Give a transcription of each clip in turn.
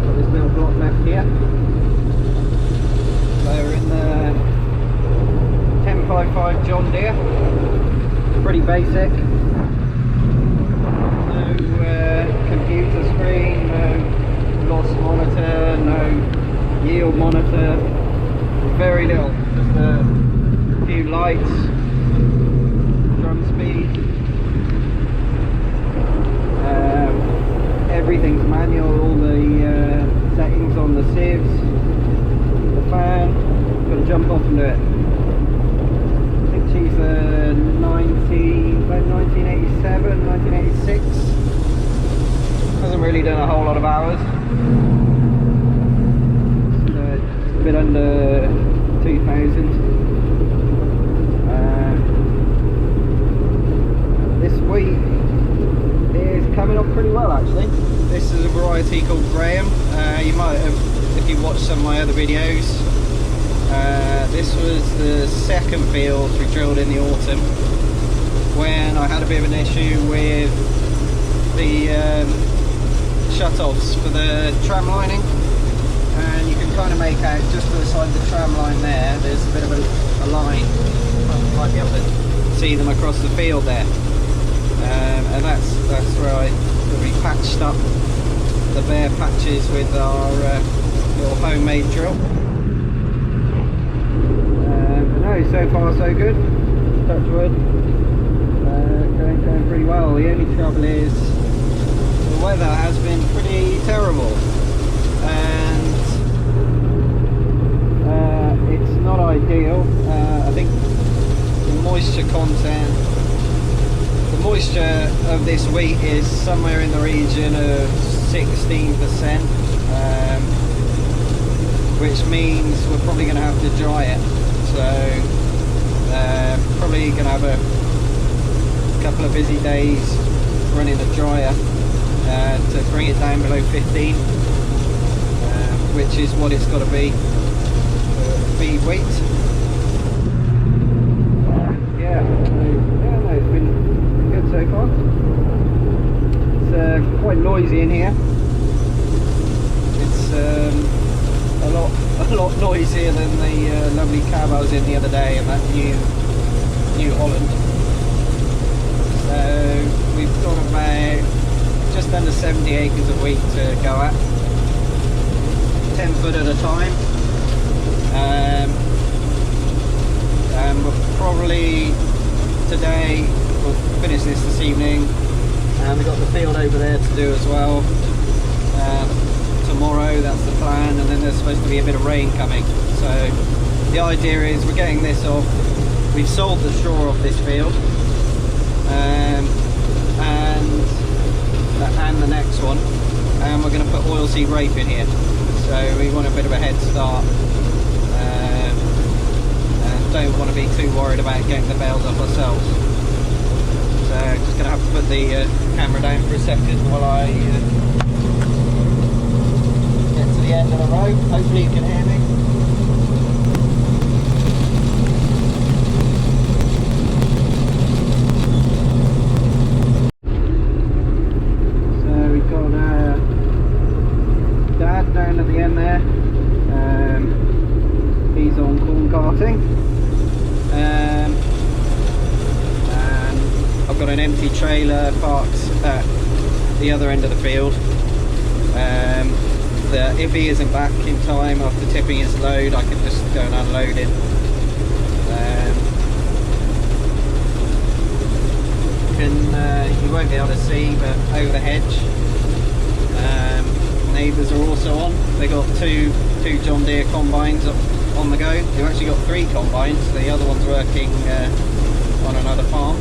Got this little block left here. So we're in the 1055 John Deere. Pretty basic. No computer screen, no loss monitor, no yield monitor. Very little. Just a few lights, drum speed. Everything's manual, all the settings on the sieves, the fan. Gotta jump off and do it. I think she's 1987, 1986. Hasn't really done a whole lot of hours. So just a bit under 2,000. This week is coming up pretty well actually. This is a variety called Grrrr. You might have, if you watched some of my other videos, this was the second field we drilled in the autumn when I had a bit of an issue with the shut-offs for the tram lining, and you can kind of make out just beside the tram line there's a bit of a line. You might be able to see them across the field there. And that's where we patched up the bare patches with our little homemade drill. No, so far so good. Touch wood. Going pretty well. The only trouble is the weather has been pretty terrible, and it's not ideal. I think the moisture content. The moisture of this wheat is somewhere in the region of 16%, which means we're probably going to have to dry it. So probably going to have a couple of busy days running the dryer to bring it down below 15, which is what it's got to be for feed wheat. It's been good so far. It's quite noisy in here. It's a lot noisier than the lovely cab I was in the other day in that New Holland. So we've got about just under 70 acres of wheat to go at, 10 foot at a time. And we'll probably today we'll finish this evening, and we've got the field over there to do as well. Tomorrow, that's the plan, and then there's supposed to be a bit of rain coming. So the idea is we're getting this off. We've sold the shore of this field, and the next one, and we're going to put oilseed rape in here. So we want a bit of a head start. Don't want to be too worried about getting the bales up ourselves. So just going to have to put the camera down for a second while I get to the end of the road. Hopefully you can hear me. So we've got Dad down at the end there. He's on corn carting. And I've got an empty trailer parked at the other end of the field. If he isn't back in time after tipping his load, I can just go and unload it. You won't be able to see, but over the hedge, neighbours are also on. They got two John Deere combines on the go. They've actually got 3 combines. The other one's working on another farm.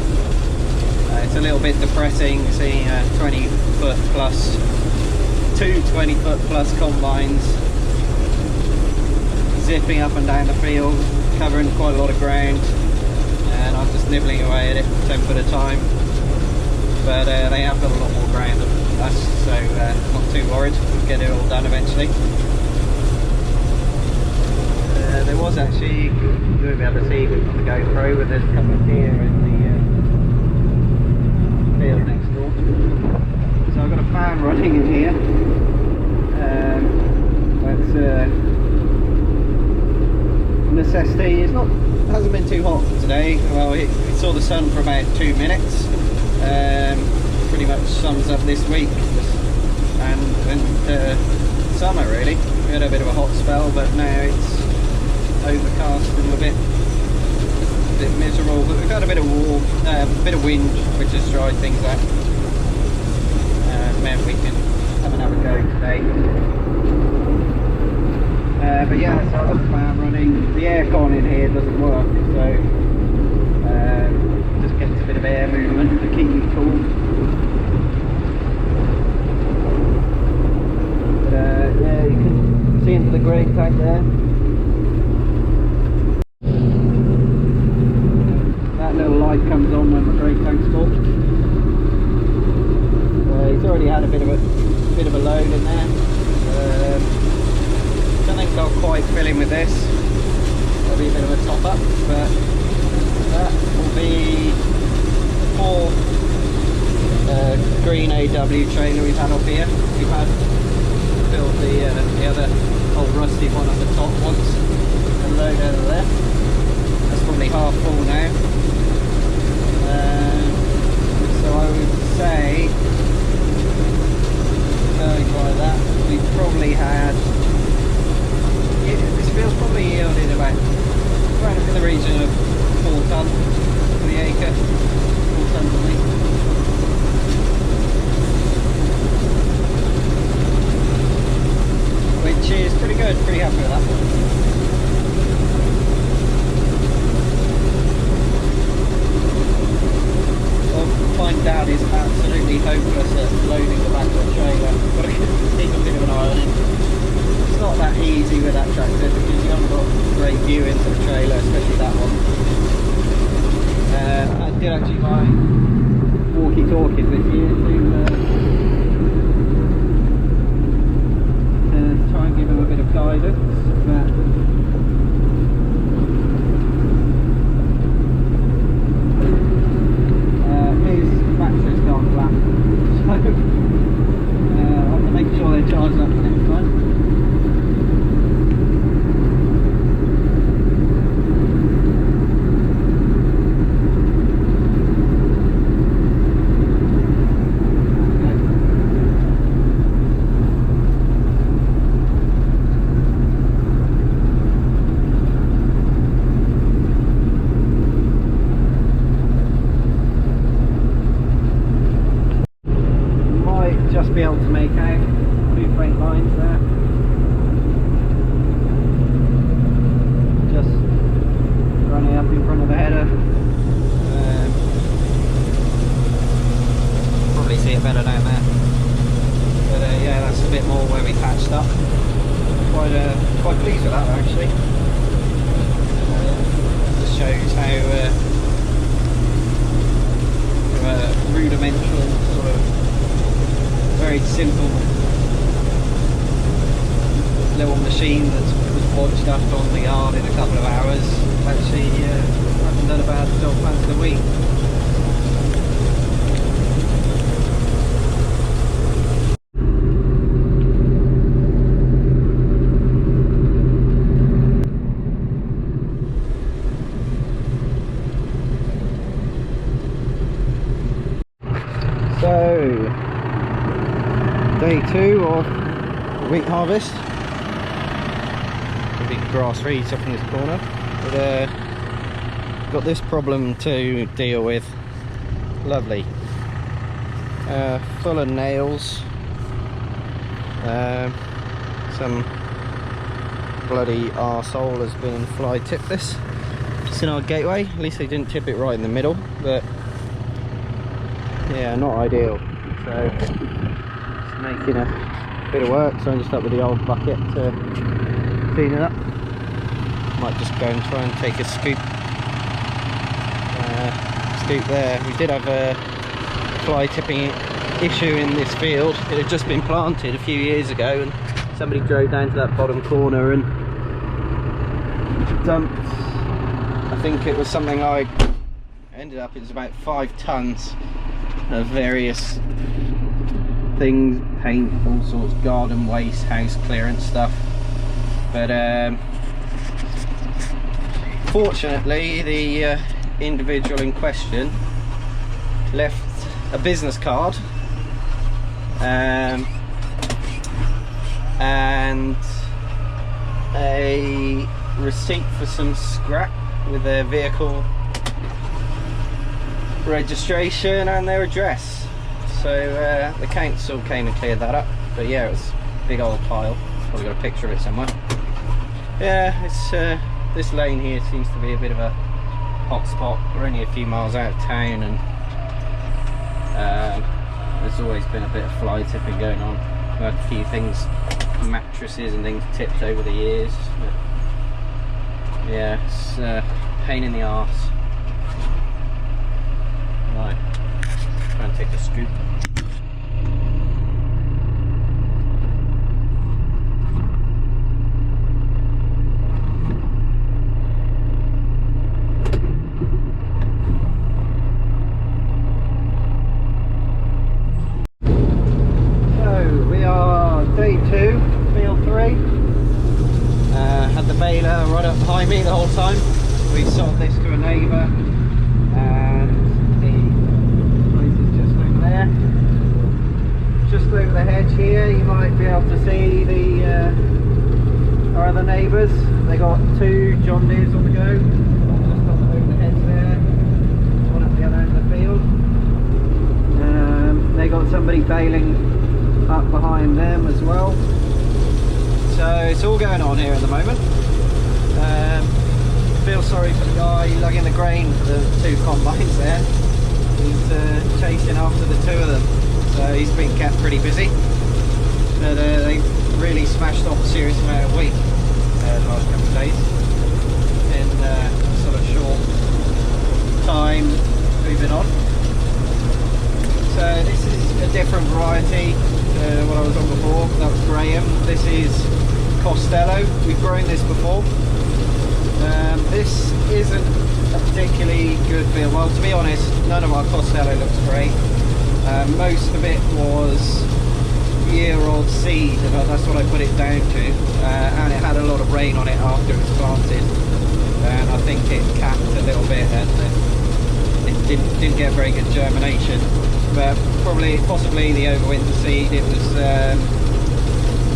It's a little bit depressing seeing 20 foot plus, 2 20 foot plus combines zipping up and down the field, covering quite a lot of ground, and I'm just nibbling away at it 10 foot at a time. But they have got a lot more ground than us, so not too worried. We'll get it all done eventually. There was actually, you won't be able to see with the GoPro, but there's a couple of deer in the field next door. So I've got a fan running in here. SST. Hasn't been too hot today. Well, it saw the sun for about 2 minutes. Pretty much sums up this week and summer really. We had a bit of a hot spell, but now it's overcast and a bit miserable. But we've had a bit of wind, which has dried things out. Meant we can have another go today. But yeah, so I've got the fan running. The aircon in here doesn't work, so just gets a bit of air movement to keep me cool. But yeah, you can see into the grain tank there. That little light comes on when the grain tank's full. He's already had a bit of a load in there. Don't think I'll quite fill in with this. There'll be a bit of a top up, but that will be the 4th green AW trailer we've had up here. We've had filled the other old rusty one at the top once and load out of there. That's probably half full now. So I would say, by that, we probably had, this field's probably yielded about in the region of 4 tonnes for the acre, 4 tonnes a week. Which is pretty good, pretty happy with that. My dad is absolutely hopeless at loading the back of the trailer. Got to keep a bit of an eye on him. It's not that easy with that tractor because you haven't got great view into the trailer, especially that one. I did actually buy walkie-talkies this year to try and give him a bit of guidance. But flat, so I'll have to make sure they're charged up next time. Be able to make out 2 faint lines there. Just running up in front of the header. Probably see it better down there. But yeah, that's a bit more where we patched up. Quite pleased with that actually. Just shows how rudimental sort of very simple little machine that was bodged up on the yard in a couple of hours. Actually, hasn't done a bad job for the week. So, day 2 of the wheat harvest. The big grass reeds up in this corner. But got this problem to deal with. Lovely. Full of nails. Some bloody arsehole has been and fly tipped this. It's in our gateway. At least they didn't tip it right in the middle, but yeah, not ideal. So making a bit of work, so I'm just up with the old bucket to clean it up. Might just go and try and take a scoop there. We did have a fly tipping issue in this field. It had just been planted a few years ago and somebody drove down to that bottom corner and dumped, I think it was something like, ended up it was about 5 tons of various things, paint, all sorts, garden waste, house clearance stuff. But Fortunately, the individual in question left a business card and a receipt for some scrap with their vehicle registration and their address. So the council came and cleared that up, but yeah, it was a big old pile. Probably got a picture of it somewhere. Yeah, it's this lane here seems to be a bit of a hot spot. We're only a few miles out of town, and there's always been a bit of fly tipping going on. We've had a few things, mattresses and things tipped over the years, but yeah, it's a pain in the arse. Right, try and take a scoop. Day 2, field 3. Had the baler right up behind me the whole time. We sold this to a neighbour, and the place is just over there. Just over the hedge here, you might be able to see our other neighbours. They got 2 John Deeres on the go. One just on over the hedge there, one at the other end of the field. They got somebody baling up behind them as well, so it's all going on here at the moment. Feel sorry for the guy lugging the grain for the 2 combines there. He's chasing after the 2 of them, so he's been kept pretty busy, but they've really smashed off a serious amount of wheat the last couple of days in sort of short time moving on. So this is a different variety what I was on before. That was Graham. This is Costello. We've grown this before. This isn't a particularly good field. Well, to be honest, none of our Costello looks great. Most of it was year-old seed, and that's what I put it down to. And it had a lot of rain on it after it was planted, and I think it capped a little bit, and it didn't get very good germination. But possibly the overwinter seed. It was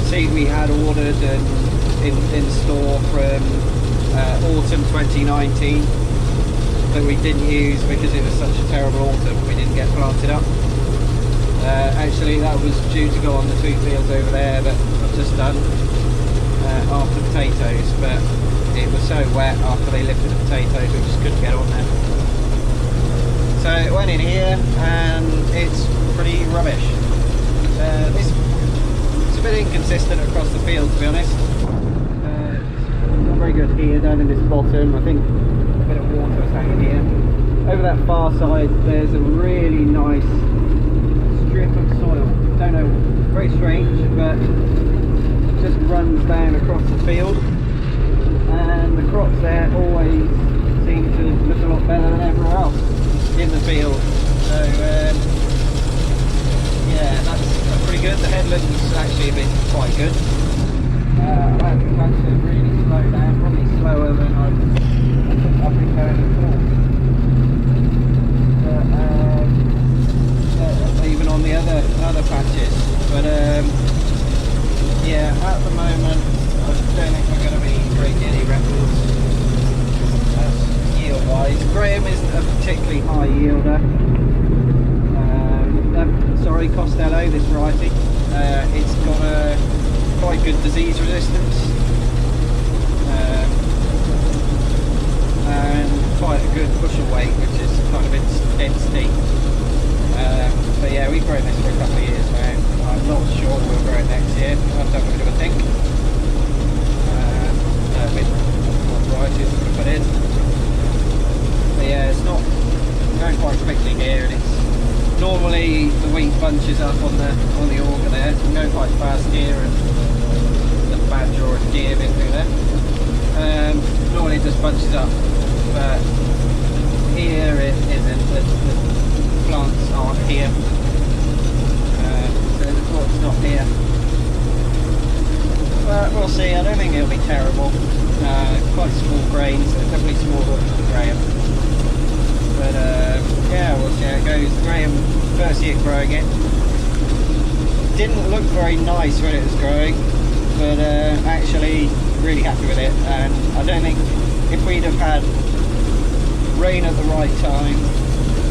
seed we had ordered and in store from autumn 2019 that we didn't use because it was such a terrible autumn. We didn't get planted up. Actually, that was due to go on the 2 fields over there that I've just done after potatoes, but it was so wet after they lifted the potatoes we just couldn't get on there. So it went in here and it's pretty rubbish. It's a bit inconsistent across the field, to be honest. Not very good here down in this bottom. I think a bit of water is hanging here. Over that far side there's a really nice strip of soil. Don't know, very strange, but it just runs down across the field, and the crops there always seem to look a lot better than everywhere else in the field. So yeah, that's pretty good. The headland is actually been quite good. I've had to really slow down, probably slower than I've been going before. But even on the other patches. But yeah, at the moment I don't think we're going to be breaking any records. Yield wise, Graham isn't a particularly high yielder. Sorry, Costello, this variety. It's got a quite good disease resistance and quite a good bushel weight, which is kind of its density. But yeah, we've grown this for a couple of years now. I'm not sure we'll grow it next year. I've done a bit of a think with what varieties we're going to put in. But yeah, it's not going quite quickly here, and it's normally the wheat bunches up on the auger there. It's going quite fast here, and the badger or a deer been through there. Normally it just bunches up, but here it isn't. The plants aren't here, so the plant's not here. But we'll see. I don't think it'll be terrible. quite small grains, so definitely smaller than Graham. But yeah, we'll see how it goes. Graham, first year growing it, didn't look very nice when it was growing, but actually really happy with it. And I don't think if we'd have had rain at the right time,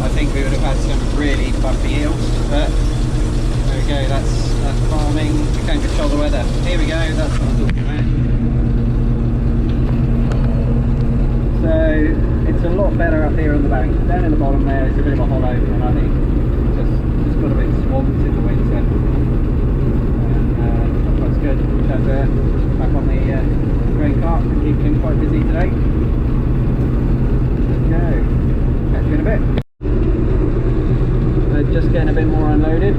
I think we would have had some really bumpy yields. But there we go, that's farming. We can't control the weather. Here we go, that's what I'm talking about. So it's a lot better up here on the bank. Down in the bottom there, it's a bit of a hollow, and I think just got a bit swamped in the winter. And that's good. But back on the grain cart, keeping him quite busy today. Let's go. Catch you in a bit. Just getting a bit more unloaded.